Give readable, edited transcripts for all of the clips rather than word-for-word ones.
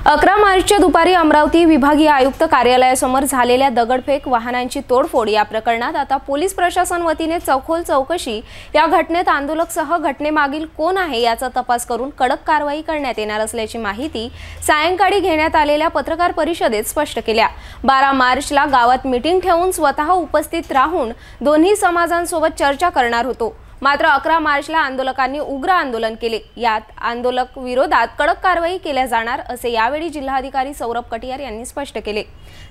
11 मार्चच्या दुपारी अमरावती विभागीय आयुक्त कार्यालयासमोर झालेल्या दगडफेक, वाहनांची तोडफोड या प्रकरणात आता पोलीस प्रशासन वतीने सखोल चौकशी, या घटनेत आंदोलकसह घटनेमागील कोण आहे याचा तपास करून कडक कारवाई करण्यात येणार असल्याची माहिती सायंकाळी घेण्यात आलेल्या पत्रकार परिषदेत स्पष्ट केल्या। 12 मार्चला गावात मीटिंग ठेवून स्वतः उपस्थित राहून दोन्ही समाजांसोबत चर्चा करणार होतो। मात्र 11 मार्चला आंदोलकांनी उग्र आंदोलन केले। यात आंदोलक विरोधात कडक कारवाई केल्या जाणार असे यावेळी जिल्हाधिकारी सौरभ कटियार यांनी स्पष्ट केले।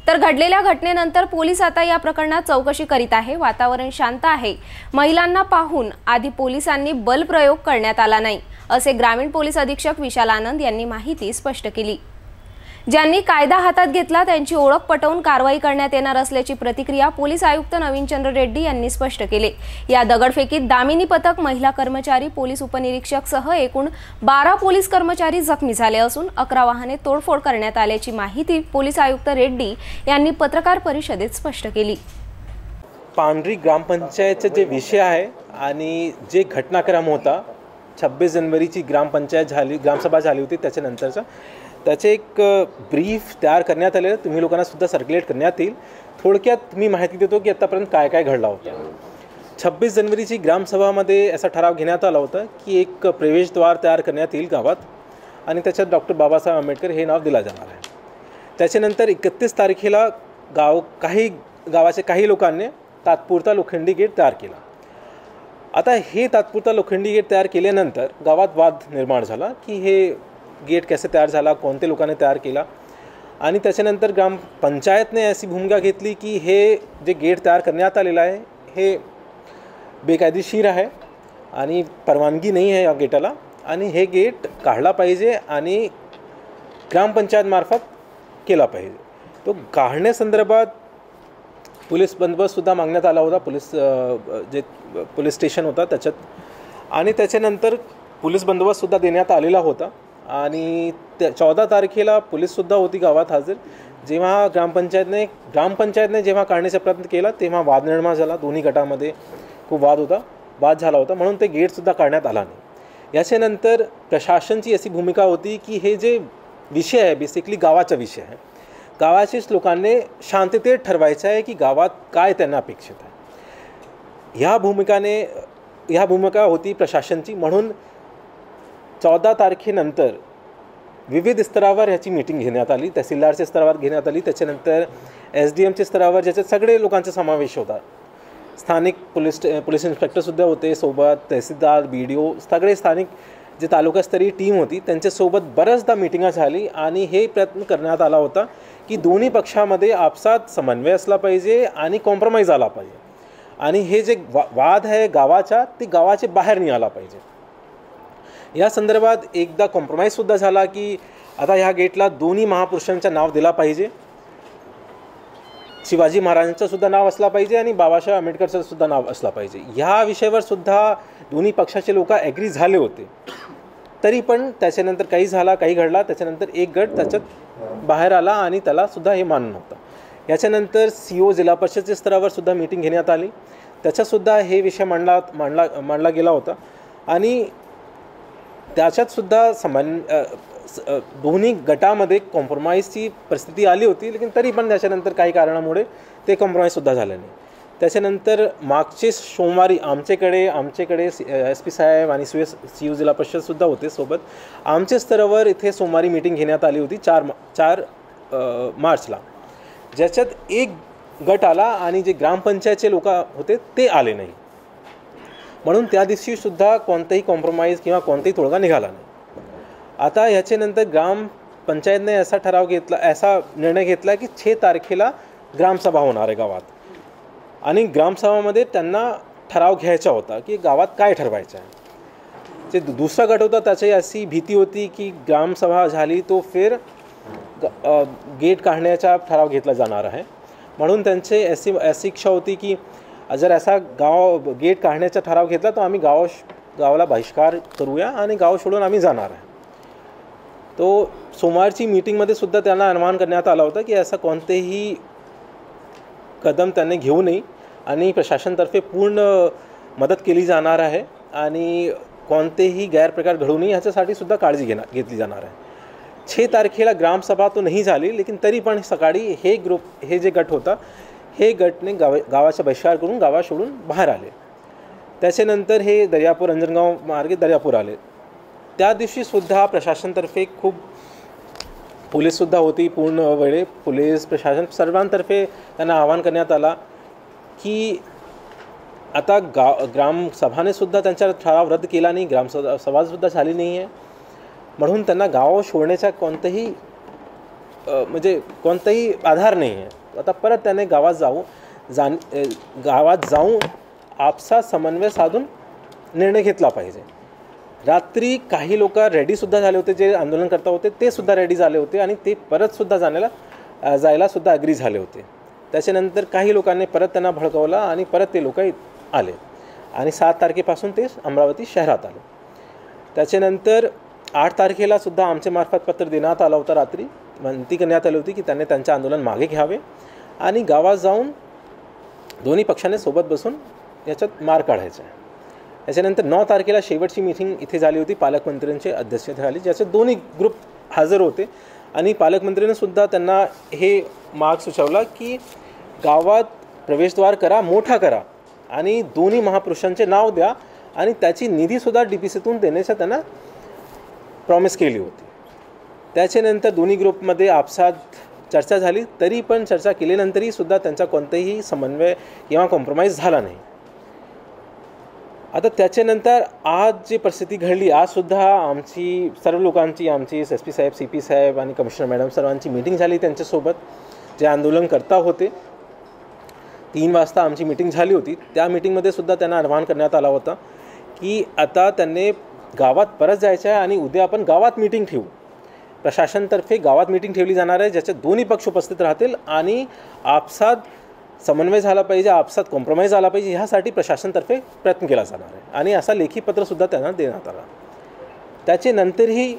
तर घडलेल्या घटनेनंतर पोलीस आता या प्रकरणात चौकशी करीत आहे। वातावरण शांत आहे। महिलांना पाहून आधी पोलिसांनी बलप्रयोग करण्यात आला नाही असे ग्रामीण पोलीस अधीक्षक विशाल आनंद यांनी माहिती स्पष्ट केली। ज्यांनी कायदा हातात घेतला त्यांची ओळख पटवून कारवाई करण्यात येणार असल्याची प्रतिक्रिया पोलीस आयुक्त नवीनचंद्र रेड्डी यांनी स्पष्ट केले। या दगडफेकीत दामिनी पथक, महिला कर्मचारी, पोलीस उपनिरीक्षक सह एकूण 12 पोलीस कर्मचारी जखमी झाले असून 11 वाहने तोडफोड करण्यात आल्याची माहिती पोलीस आयुक्त रेड्डी यांनी पत्रकार परिषदेत स्पष्ट केली। पांढरी ग्रामपंचायतचे जे विषय आहे आणि जे घटनाक्रम होता 26 जानेवारीची ग्रामसभा झाली होती त्याच्यानंतरचा त्याचे एक ब्रीफ तयार करण्यात आले, तुम्ही लोकांना सुद्धा सर्क्युलेट करण्यात येईल। थोडक्यात मी माहिती देतो की आतापर्यंत काय काय घडलं होतं। 26 जानेवारीची ग्रामसभामध्ये असा ठराव घेण्यात आला होता की एक प्रवेशद्वार तयार करण्यात येईल गावात आणि त्याच्यात डॉक्टर बाबासाहेब आंबेडकर हे नाव दिलं जाणार आहे। त्याच्यानंतर 31 तारखेला गावाचे काही लोकांनी तात्पुरता लोखंडी गेट तयार केला। आता हे तात्पुरता लोखंडी गेट तयार केल्यानंतर गावात वाद निर्माण झाला की हे गेट कैसे तयार झाला, कोणते लोकांनी तयार केला आणि त्याच्यानंतर ग्रामपंचायतने अशी भूमिका घेतली की हे जे गेट तयार करण्यात आलेलं आहे हे बेकायदेशीर आहे आणि परवानगी नाही आहे या गेटाला आणि हे गेट काढला पाहिजे आणि ग्रामपंचायतमार्फत केला पाहिजे। तो काढण्यासंदर्भात पोलीस बंदोबस्तसुद्धा मागण्यात आला होता, पोलीस स्टेशन होता त्याच्यात आणि त्याच्यानंतर पोलीस बंदोबस्तसुद्धा देण्यात आलेला होता आणि 14 तारखेला पोलीससुद्धा होती गावात हजर। जेव्हा ग्रामपंचायतने जेव्हा काढण्याचा प्रयत्न केला तेव्हा वाद निर्माण झाला, दोन्ही गटामध्ये खूप वाद झाला होता, म्हणून ते गेटसुद्धा काढण्यात आला नाही। याच्यानंतर प्रशासनाची अशी भूमिका होती की हे जे विषय आहे बेसिकली गावाचा विषय आहे, गावाचेच लोकांनी शांततेत ठरवायचं आहे की गावात काय त्यांना अपेक्षित आहे। ह्या भूमिका होती प्रशासनाची, म्हणून 14 तारखेनंतर विविध स्तरावर ह्याची मीटिंग घेण्यात आली, तहसीलदारच्या स्तरावर घेण्यात आली, त्याच्यानंतर SDMच्या स्तरावर ज्याच्यात सगळे लोकांचा समावेश होता। स्थानिक पोलीस इन्स्पेक्टरसुद्धा होते सोबत, तहसीलदार, BDO, सगळे स्थानिक जे तालुकास्तरीय टीम होती त्यांच्यासोबत बऱ्याचदा मीटिंगा झाली आणि हे प्रयत्न करण्यात आला होता की दोन्ही पक्षामध्ये आपसात समन्वय असला पाहिजे आणि कॉम्प्रोमाइज आला पाहिजे आणि हे जे वाद आहे गावाचा ते गावाच्या बाहेर नाही आला पाहिजे। या संदर्भात एकदा कॉम्प्रोमाइजसुद्धा झाला की आता ह्या गेटला दोन्ही महापुरुषांचं नाव दिला पाहिजे, शिवाजी महाराजांचं सुद्धा नाव असला पाहिजे आणि बाबासाहेब आंबेडकरचं सुद्धा नाव असला पाहिजे। ह्या विषयावर सुद्धा दोन्ही पक्षाचे लोक ॲग्री झाले होते, तरी पण त्याच्यानंतर काही घडला, त्याच्यानंतर एक गट त्याच्यात बाहेर आला आणि त्याला सुद्धा हे मान्य नव्हतं। याच्यानंतर CO जिल्हा परिषदेच्या स्तरावर सुद्धा मीटिंग घेण्यात आली, त्याच्यातसुद्धा हे विषय मांडला गेला होता आणि त्याच्यातसुद्धा दोन्ही गटामध्ये कॉम्प्रोमाइजची परिस्थिती आली होती, लेकिन तरी पण त्याच्यानंतर काही कारणामुळे ते कॉम्प्रोमाइजसुद्धा झालं नाही। त्याच्यानंतर मागचे सोमवारी आमच्याकडे SP साहेब आणि CO जिल्हा परिषदसुद्धा होते सोबत, आमच्या स्तरावर इथे सोमवारी मीटिंग घेण्यात आली होती 4 मार्चला, ज्याच्यात एक गट आला आणि जे ग्रामपंचायतचे लोक होते ते आले नाही, म्हणून त्या दिवशी सुद्धा कोणताही कॉम्प्रोमाइज किंवा कोणताही तोडगा निघाला नाही। आता ह्याच्यानंतर ग्रामपंचायतने असा निर्णय घेतला की 6 तारखेला ग्रामसभा होणार आहे गावात आणि ग्रामसभामध्ये त्यांना ठराव घ्यायचा होता की गावात काय ठरवायचं आहे। जे दुसरा गट होता त्याची अशी भीती होती की ग्रामसभा झाली तो फिर गेट काढण्याचा ठराव घेतला जाणार आहे, म्हणून त्यांची अशी इच्छा होती की जर असा गेट काढण्याचा ठराव घेतला तर आम्ही गावाला बहिष्कार करूया आणि गाव सोडून आम्ही जाणार आहे। तो सोमवारची मीटिंगमध्ये सुद्धा त्यांना आवाहन करण्यात आला होता की असं कोणतेही कदम त्यांनी घेऊ नये आणि प्रशासनातर्फे पूर्ण मदत केली जाणार आहे आणि कोणतेही गैरप्रकार घडू नये याच्यासाठी सुद्धा काळजी घेतली जाणार आहे। 6 तारखेला ग्रामसभा तो नाही झाली, लेकिन तरी पण सकाळी हे जे गट होता हे गटने गावाचा बहिष्कार करून गावा सोडून बाहेर आले. त्याच्यानंतर हे दर्यापूर अंजनगाव मार्गे दर्यापूर आले. त्या दिवशीसुद्धा प्रशासनातर्फे खूप पोलीससुद्धा होती, पूर्ण वेळे पोलीस प्रशासन सर्वांतर्फे त्यांना आवाहन करण्यात आला की आता ग्रामसभाने सुद्धा त्यांचा ठराव रद्द केला नाही, ग्रामसभासुद्धा झाली नाही आहे, म्हणून त्यांना गाव सोडण्याचा कोणताही आधार नाही आहे. आता परत त्याने गावात जाऊन आपसा समन्वय साधून निर्णय घेतला पाहिजे. रात्री काही लोक रेडीसुद्धा झाले होते, जे आंदोलनकर्ता होते ते सुद्धा रेडी झाले होते आणि ते परतसुद्धा जायला सुद्धा ॲग्री झाले होते. त्याच्यानंतर काही लोकांनी परत त्यांना भडकवला आणि परत ते लोक आले आणि 7 तारखेपासून ते अमरावती शहरात आले. त्याच्यानंतर 8 तारखेला सुद्धा आमच्या मार्फत पत्र देण्यात आलं होतं. रात्री विनंती करण्यात आली होती की त्यांनी त्यांचे आंदोलन मागे घ्यावे आणि गावात जाऊन दोन्ही पक्षाने सोबत बसून याच्यात मार काढायचा आहे. त्याच्यानंतर 9 तारखेला शेवटची मीटिंग इथे झाली होती, पालकमंत्र्यांची अध्यक्षतेखाली, ज्याच्यात दोन्ही ग्रुप हजर होते आणि पालकमंत्र्यांनी सुद्धा त्यांना हे मार्ग सुचवला की गावात प्रवेशद्वार करा, मोठा करा आणि दोन्ही महापुरुषांचे नाव द्या आणि त्याची निधीसुद्धा DPCतून देण्याचा त्यांना प्रॉमिस केली होती. त्याच्यानंतर दोन्ही ग्रुपमध्ये आपसात चर्चा झाली, तरी पण चर्चा केल्यानंतरही सुद्धा त्यांचा कोणताही समन्वय किंवा कॉम्प्रोमाइज झाला नाही. आता त्याच्यानंतर आज जी परिस्थिती घडली, आजसुद्धा आमची सर्व लोकांची, आमची SP साहेब, CP साहेब आणि कमिशनर मॅडम सर्वांची मीटिंग झाली त्यांच्यासोबत, जे आंदोलनकर्ता होते. 3 वाजता आमची मीटिंग झाली होती. त्या मीटिंगमध्ये सुद्धा त्यांना आवाहन करण्यात आला होता की आता त्यांनी गावात परत जायचं आहे आणि उद्या आपण गावात मीटिंग ठेवू. प्रशासनातर्फे गावात मीटिंग ठेवली जाणार आहे, ज्याच्यात दोन्ही पक्ष उपस्थित राहतील आणि आपसात समन्वय झाला पाहिजे, आपसात कॉम्प्रोमाइज झाला पाहिजे, ह्यासाठी प्रशासनातर्फे प्रयत्न केला जाणार आहे आणि असा लेखी पत्रसुद्धा त्यांना देण्यात आला. त्याच्यानंतरही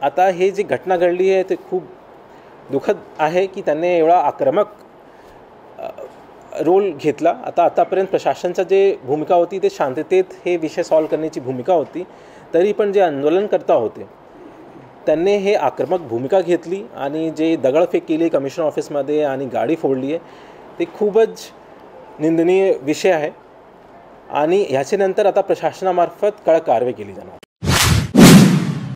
आता हे जी घटना घडली आहे ते खूप दुःखद आहे की त्यांनी एवढा आक्रमक रोल घेतला. आतापर्यंत प्रशासनाची जे भूमिका होती ते शांततेत हे विषय सॉल्व्ह करण्याची भूमिका होती, तरी पण जे आंदोलनकर्ता होते त्यांनी हे आक्रमक भूमिका घेतली आणि जे दगडफेक केली कमिशनर ऑफिसमध्ये आणि गाडी फोडली आहे, ते खूपच निंदनीय विषय आहे आणि ह्याच्यानंतर आता प्रशासनामार्फत कडक कारवाई केली जाणार.